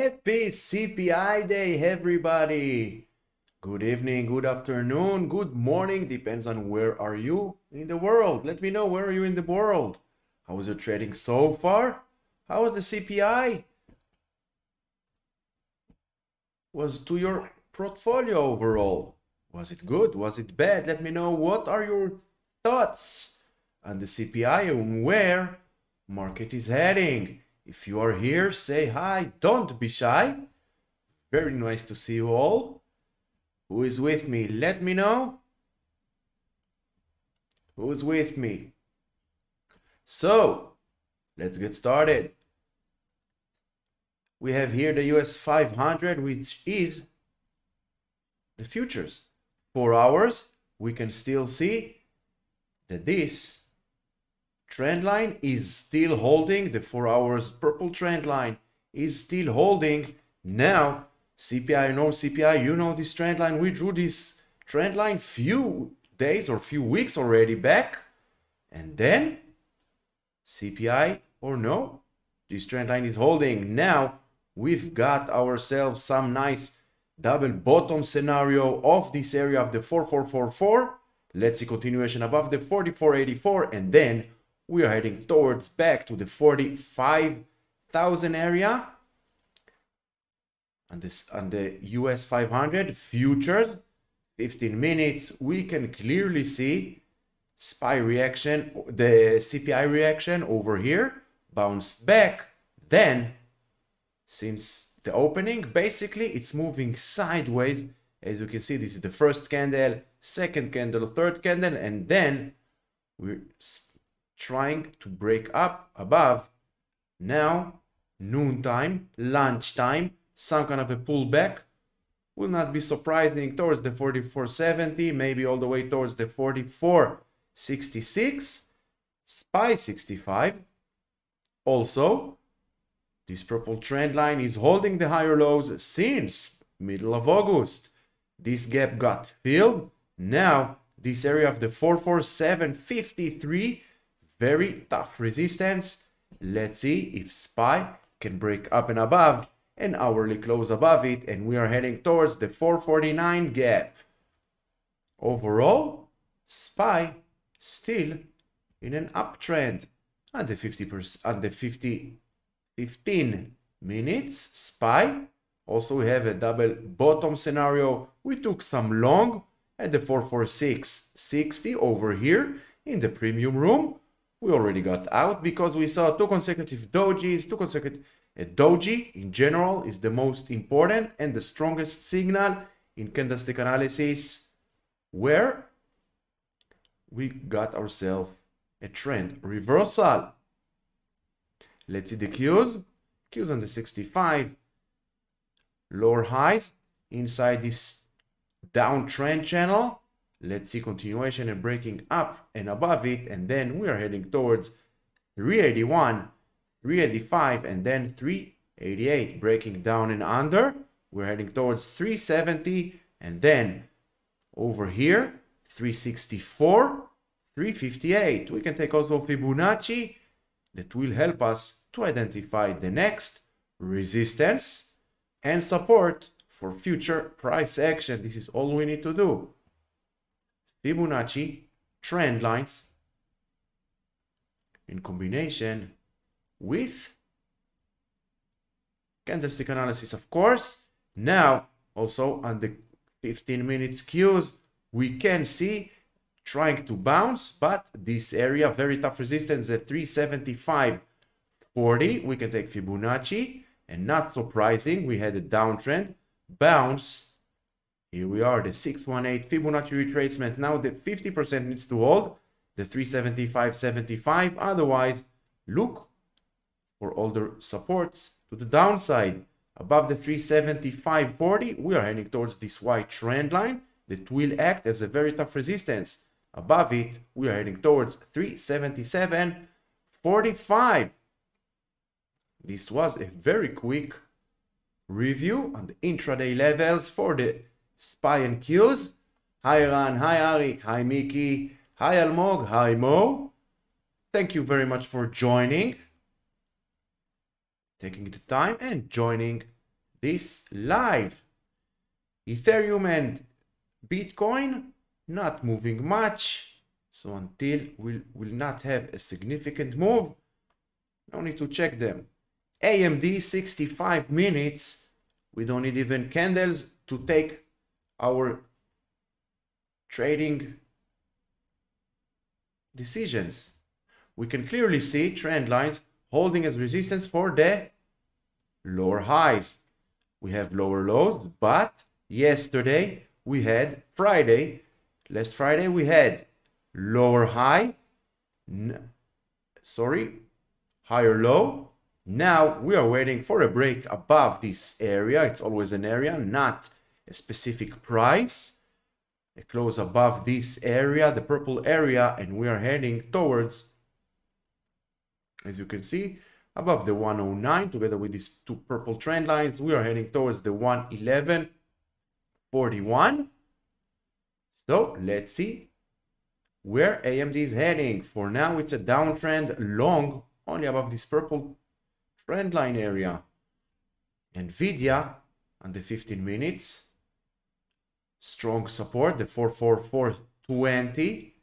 Happy CPI day, everybody. Good evening, good afternoon, good morning, depends on where are you in the world. Let me know, where are you in the world? How was your trading so far? How was the CPI? Was to your portfolio overall? Was it good? Was it bad? Let me know, what are your thoughts on the CPI and where market is heading? If you are here, say hi, don't be shy. Very nice to see you all. Who is with me? Let me know. Who's with me? So, let's get started. We have here the US 500, which is the futures. 4 hours, we can still see that this trend line is still holding. The 4 hours purple trend line is still holding. Now, CPI, no CPI, you know this trend line. We drew this trend line few days or few weeks already back. And then, CPI or no, this trend line is holding. Now, we've got ourselves some nice double bottom scenario of this area of the 4444. Let's see continuation above the 4484, and then we are heading towards back to the 45,000 area. On the US 500 futures, 15 minutes, we can clearly see SPY reaction, the CPI reaction over here, bounced back. Then, since the opening, basically it's moving sideways. As you can see, this is the first candle, second candle, third candle, and then we're trying to break up above. Now, noontime, lunchtime, some kind of a pullback. Will not be surprising towards the 4470, maybe all the way towards the 4466, SPY 65. Also, this purple trend line is holding the higher lows since middle of August. This gap got filled. Now, this area of the 44753, very tough resistance. Let's see if SPY can break up and above and hourly close above it, and we are heading towards the 449 gap. Overall, SPY still in an uptrend. On the 15 minutes, SPY. Also, we have a double bottom scenario. We took some long at the 44660 over here in the premium room. We already got out because we saw two consecutive dojis, a doji in general is the most important and the strongest signal in candlestick analysis, where we got ourselves a trend reversal. Let's see the Qs. Qs on the 65, lower highs inside this downtrend channel. Let's see continuation and breaking up and above it, and then we are heading towards 381, 385, and then 388, breaking down and under. We're heading towards 370, and then over here 364, 358. We can take also Fibonacci. That will help us to identify the next resistance and support for future price action. This is all we need to do. Fibonacci trend lines in combination with candlestick analysis, of course. Now, also on the 15 minutes Qs, we can see trying to bounce, but this area, very tough resistance at 375.40. We can take Fibonacci, and not surprising, we had a downtrend bounce. Here we are, the 618 Fibonacci retracement. Now the 50% needs to hold the 375.75. Otherwise, look for all the supports to the downside. Above the 375.40, we are heading towards this white trend line that will act as a very tough resistance. Above it, we are heading towards 377.45. This was a very quick review on the intraday levels for the SPY and Qs. Hi Ran, hi Arik, hi Miki, hi Almog, hi Mo. Thank you very much for joining, taking the time and joining this live. Ethereum and Bitcoin not moving much. So until we will not have a significant move, no need to check them. AMD 65 minutes. We don't need even candles to take our trading decisions. We can clearly see trend lines holding as resistance for the lower highs. We have lower lows, but yesterday we had last Friday we had lower high, higher low. Now we are waiting for a break above this area. It's always an area, not a specific price. A close above this area, the purple area, and we are heading towards, as you can see, above the 109 together with these two purple trend lines. We are heading towards the 111.41. So let's see where AMD is heading. For now, it's a downtrend long, only above this purple trend line area. Nvidia on the 15 minutes, strong support, the 44420.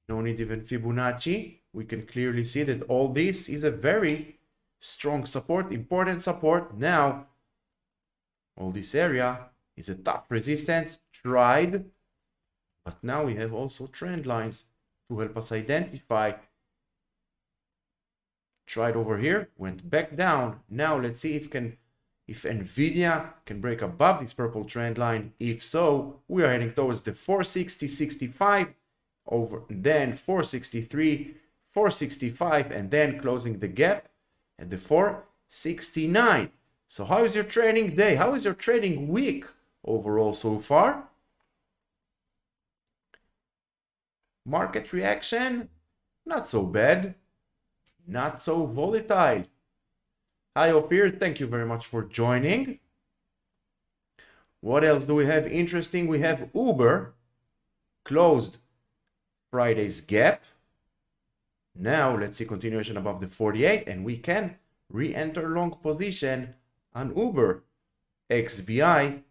No need even Fibonacci. We can clearly see that all this is a very strong support, important support. Now, all this area is a tough resistance, tried, but now we have also trend lines to help us identify. Tried over here, went back down. Now let's see if Nvidia can break above this purple trend line. If so, we are heading towards the 460.65 over, then 463, 465, and then closing the gap at the 469. So how is your trading day? How is your trading week overall so far? Market reaction, not so bad, not so volatile. Hi Ophir, thank you very much for joining. What else do we have interesting? We have Uber closed Friday's gap. Now let's see continuation above the 48, and we can re-enter long position on Uber. XBI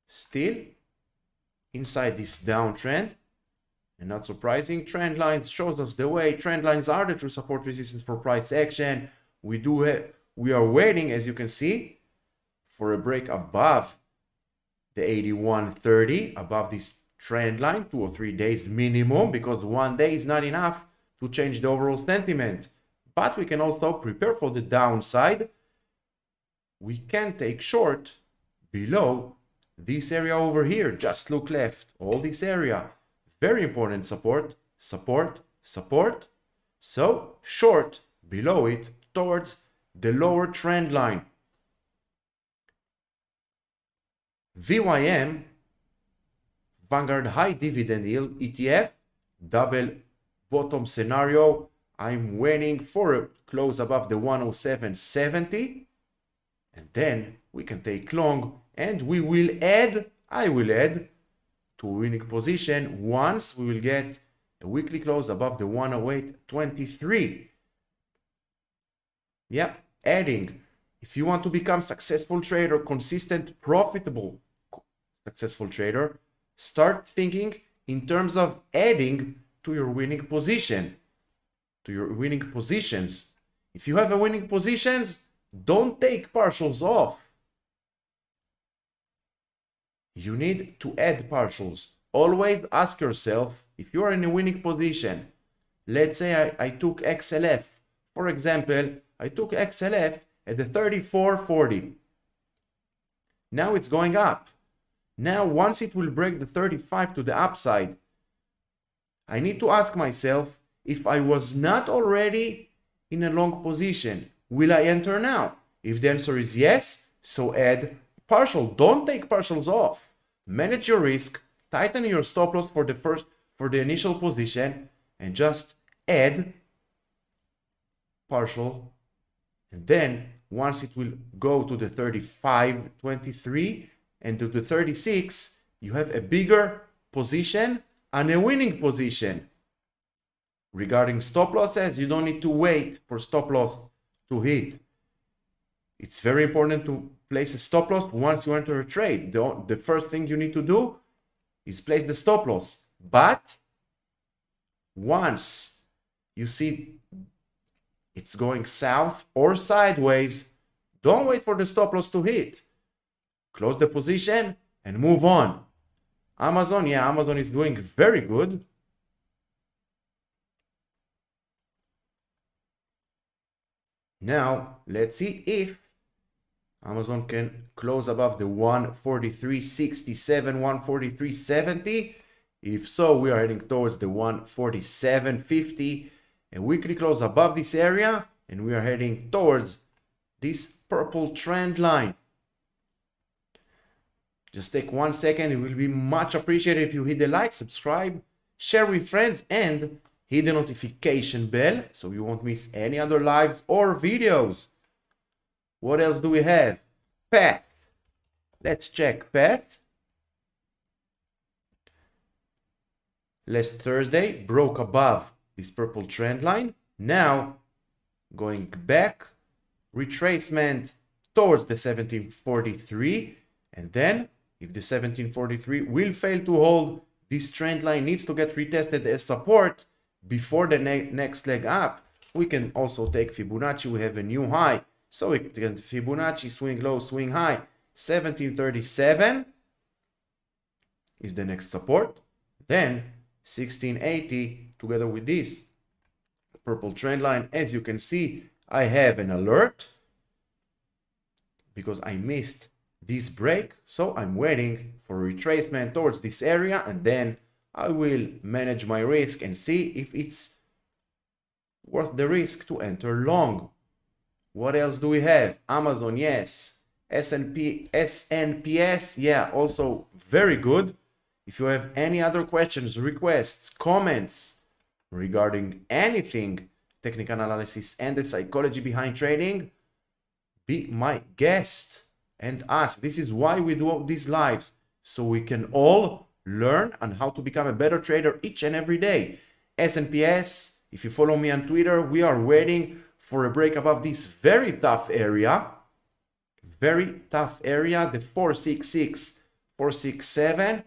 still inside this downtrend, and not surprising, trend lines shows us the way. Trend lines are the true support resistance for price action. We are waiting, as you can see, for a break above the 81.30, above this trend line, 2 or 3 days minimum, because 1 day is not enough to change the overall sentiment. But we can also prepare for the downside. We can take short below this area over here. Just look left, all this area. Very important support, support, support. So short below it towards the lower trend line. VYM, Vanguard High Dividend Yield ETF, double bottom scenario. I'm waiting for a close above the 107.70, and then we can take long, and we will add, I will add to a winning position once we will get a weekly close above the 108.23. Yeah, adding. If you want to become successful trader, consistent, profitable, successful trader, start thinking in terms of adding to your winning position, to your winning positions. If you have a winning positions, don't take partials off. You need to add partials. Always ask yourself, if you are in a winning position, let's say I took XLF. For example, I took XLF at the 34.40. Now it's going up. Now once it will break the 35 to the upside, I need to ask myself, if I was not already in a long position, will I enter now? If the answer is yes, so add partial. Don't take partials off. Manage your risk, tighten your stop loss for the initial position, and just add partial. And then once it will go to the 35.23 and to the 36, you have a bigger position and a winning position. Regarding stop losses, you don't need to wait for stop loss to hit. It's very important to place a stop loss once you enter a trade. The first thing you need to do is place the stop loss. But once you see it's going south or sideways, don't wait for the stop loss to hit. Close the position and move on. Amazon, yeah, Amazon is doing very good. Now, let's see if Amazon can close above the 143.67, 143.70. If so, we are heading towards the 147.50. A weekly close above this area, and we are heading towards this purple trend line. Just take 1 second. It will be much appreciated if you hit the like, subscribe, share with friends, and hit the notification bell so you won't miss any other lives or videos. What else do we have? Path. Let's check path. Last Thursday broke above this purple trend line. Now going back, retracement towards the 1743, and then if the 1743 will fail to hold, this trend line needs to get retested as support before the next leg up. We can also take Fibonacci. We have a new high, so we can Fibonacci swing low, swing high. 1737 is the next support. Then 1680 together with this purple trend line. As you can see, I have an alert because I missed this break, so I'm waiting for retracement towards this area, and then I will manage my risk and see if it's worth the risk to enter long. What else do we have? Amazon, yes. SNPS, yeah, also very good. If you have any other questions, requests, comments regarding anything, technical analysis and the psychology behind trading, be my guest and ask. This is why we do these lives, so we can all learn on how to become a better trader each and every day. SNPS, if you follow me on Twitter, we are waiting for a break above this very tough area. Very tough area, the 466, 467.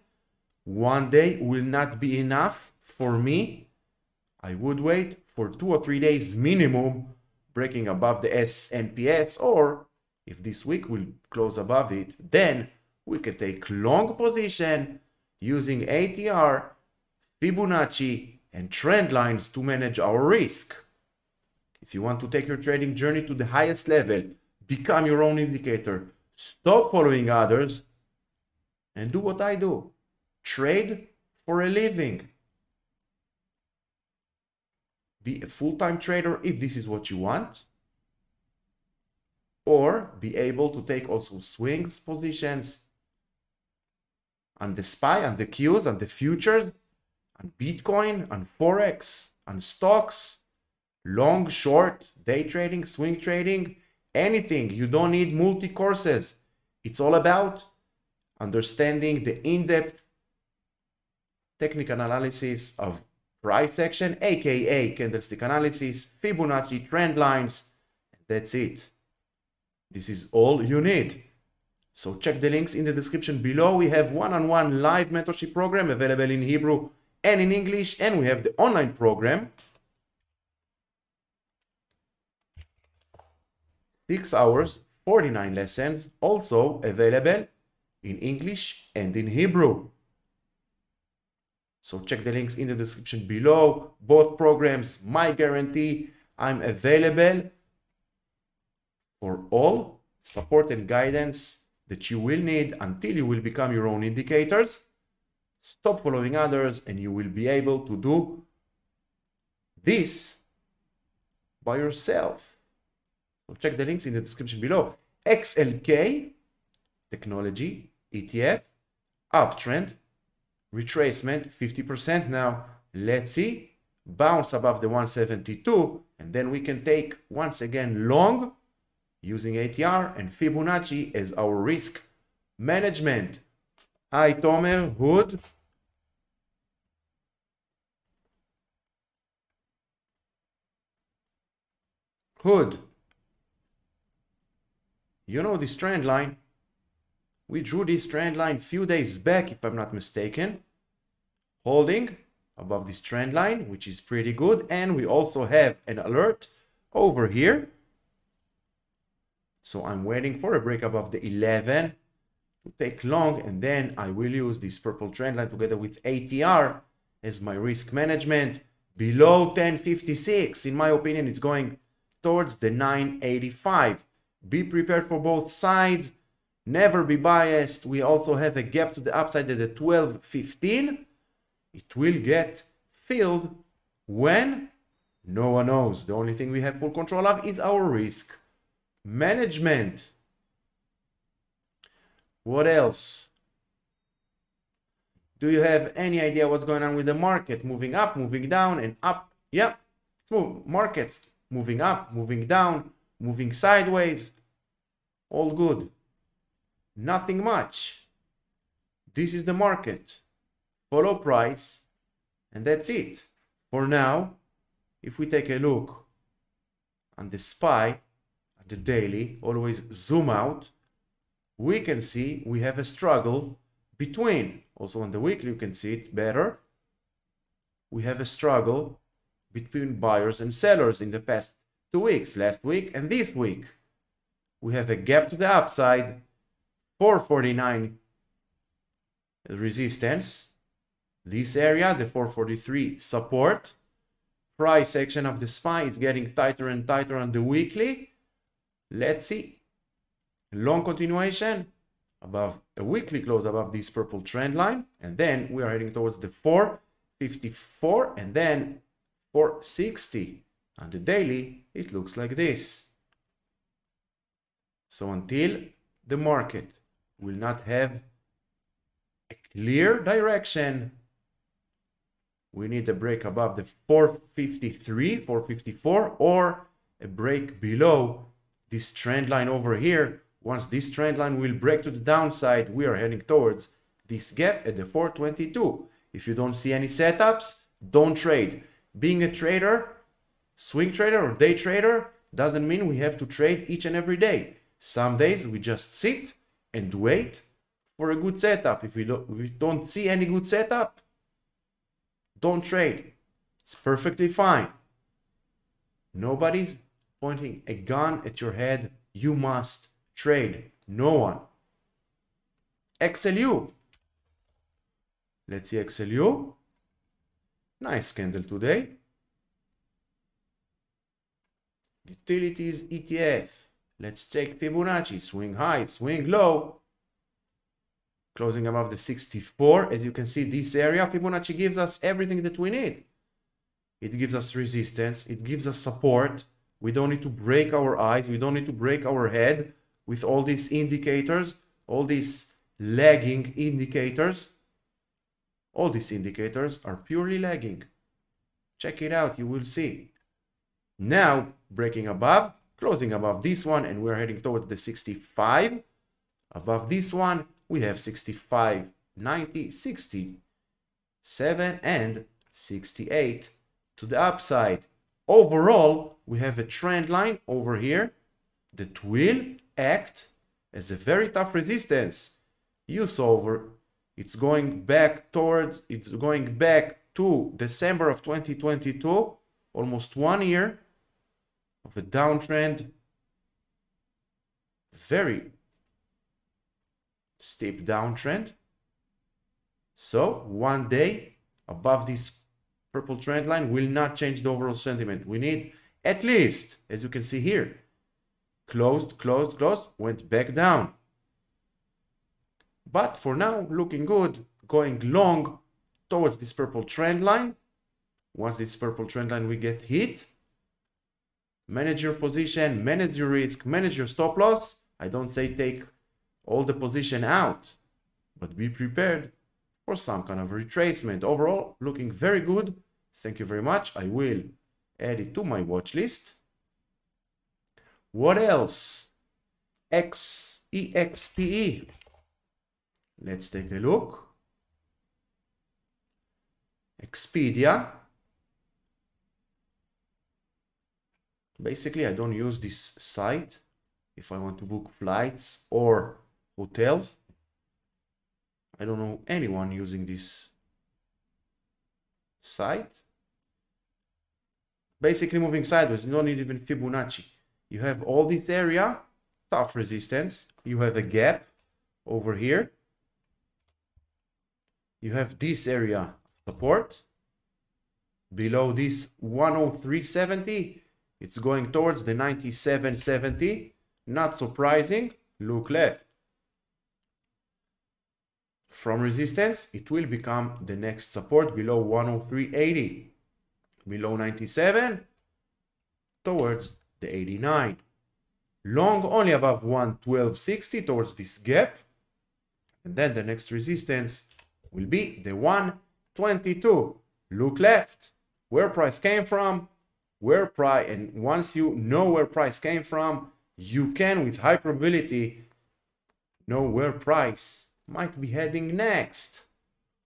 One day will not be enough for me. I would wait for 2 or 3 days minimum, breaking above the SNPS, or if this week will close above it, then we can take long position using ATR, Fibonacci, and trend lines to manage our risk. If you want to take your trading journey to the highest level, become your own indicator, stop following others, and do what I do. Trade for a living. Be a full-time trader if this is what you want, or be able to take also swings positions on the SPY, on the Qs, on the futures, on Bitcoin, on Forex, on stocks, long, short, day trading, swing trading, anything. You don't need multi-courses. It's all about understanding the in-depth technical analysis of price action, aka candlestick analysis, Fibonacci, trend lines. That's it. This is all you need. So check the links in the description below. We have one-on-one live mentorship program available in Hebrew and in English, and we have the online program, 6 hours, 49 lessons, also available in English and in Hebrew. So check the links in the description below. Both programs, my guarantee, I'm available for all support and guidance that you will need until you will become your own indicators. Stop following others and you will be able to do this by yourself. So check the links in the description below. XLK, technology, ETF, uptrend, retracement, 50% now. Let's see, bounce above the 172, and then we can take once again long using ATR and Fibonacci as our risk management. Hi Tamir, Hood. Hood. You know this trend line? We drew this trend line few days back, if I'm not mistaken, holding above this trend line, which is pretty good. And we also have an alert over here. So I'm waiting for a break above the 11 to take long, and then I will use this purple trend line together with ATR as my risk management. Below 1056, in my opinion, it's going towards the 985. Be prepared for both sides. Never be biased. We also have a gap to the upside at the 1215. It will get filled when? No one knows. The only thing we have full control of is our risk management. What else? Do you have any idea what's going on with the market? Moving up, moving down, and up. Yeah, markets moving up, moving down, moving sideways. All good. Nothing much. This is the market. Follow price, and that's it. For now, if we take a look on the SPY, at the daily, always zoom out, we can see we have a struggle between, also on the weekly you can see it better, we have a struggle between buyers and sellers in the past 2 weeks, last week and this week. We have a gap to the upside, 449 resistance, this area, the 443 support. Price action of the SPY is getting tighter and tighter on the weekly. Let's see. Long continuation above a weekly close above this purple trend line, and then we are heading towards the 454 and then 460. On the daily it looks like this. So until the market will not have a clear direction, we need a break above the 453, 454, or a break below this trend line over here. Once this trend line will break to the downside, we are heading towards this gap at the 422. If you don't see any setups, don't trade. Being a trader, swing trader or day trader, doesn't mean we have to trade each and every day. Some days we just sit and wait for a good setup. If we don't see any good setup, don't trade. It's perfectly fine. Nobody's pointing a gun at your head. You must trade. No one. XLU. Let's see XLU. Nice candle today. Utilities ETF. Let's take Fibonacci. Swing high, swing low. Closing above the 64. As you can see, this area, Fibonacci gives us everything that we need. It gives us resistance. It gives us support. We don't need to break our eyes. We don't need to break our head with all these indicators, all these lagging indicators. All these indicators are purely lagging. Check it out. You will see. Now, breaking above, closing above this one, and we're heading towards the 65. Above this one, we have 65, 90, 67, and 68 to the upside. Overall, we have a trend line over here that will act as a very tough resistance. You saw over, it's going back to December of 2022, almost 1 year of a downtrend, very steep downtrend. So one day above this purple trend line will not change the overall sentiment. We need at least, as you can see here, closed, went back down. But for now, looking good, going long towards this purple trend line. Once this purple trend line we get hit, manage your position, manage your risk, manage your stop loss. I don't say take all the position out, but be prepared for some kind of retracement. Overall, looking very good. Thank you very much. I will add it to my watch list. What else? EXPE. Let's take a look. Expedia. Basically, I don't use this site. if I want to book flights or hotels. I don't know anyone using this site. Basically moving sideways, you don't need even Fibonacci. You have all this area, tough resistance. You have a gap over here. You have this area support. Below this 103.70, it's going towards the 97.70. Not surprising. Look left. From resistance, it will become the next support below 103.80. Below 97, towards the 89. Long only above 112.60 towards this gap. And then the next resistance will be the 122. Look left. Where price came from, and once you know where price came from, you can with high probability know where price might be heading next.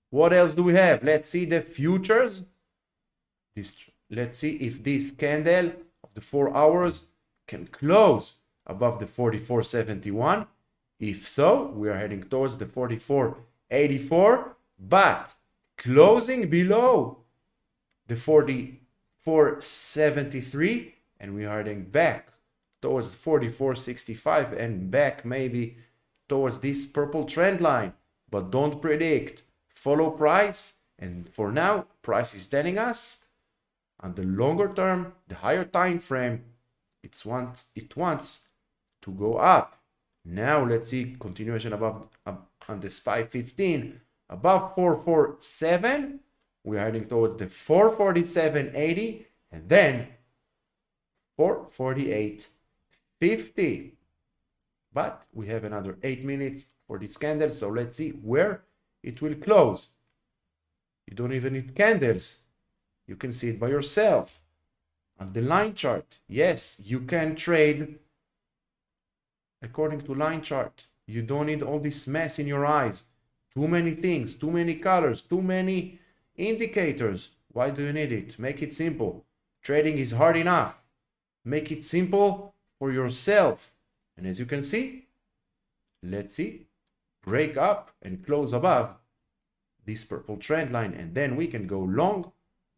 What else do we have? Let's see the futures. Let's see if this candle of the 4 hours can close above the 44.71. If so, we are heading towards the 44.84, but closing below the 44.73, and we are heading back towards 44.65 and back maybe towards this purple trend line. But don't predict, follow price, and for now price is telling us on the longer term, the higher time frame, it wants to go up. Now let's see continuation above on the SPY 15 above 447. We're heading towards the 447.80 and then 448.50. But we have another 8 minutes for this candle, so let's see where it will close. You don't even need candles. You can see it by yourself on the line chart. Yes, you can trade according to line chart. You don't need all this mess in your eyes. Too many things, too many colors, too many indicators. Why do you need it? Make it simple. Trading is hard enough. Make it simple for yourself. And as you can see, let's see, break up and close above this purple trend line, and then we can go long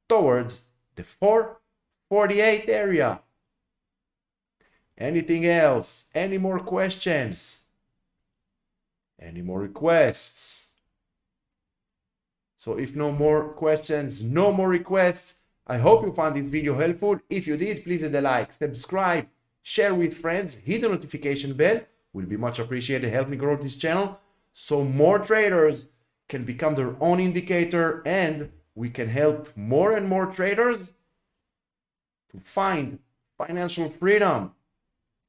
towards the 448 area. Anything else? Any more questions? Any more requests? So if no more questions, no more requests, I hope you found this video helpful. If you did, please hit the like, subscribe, share with friends, hit the notification bell. Will be much appreciated. Help me grow this channel so more traders can become their own indicator, and we can help more and more traders to find financial freedom.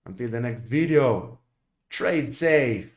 Until the next video, trade safe.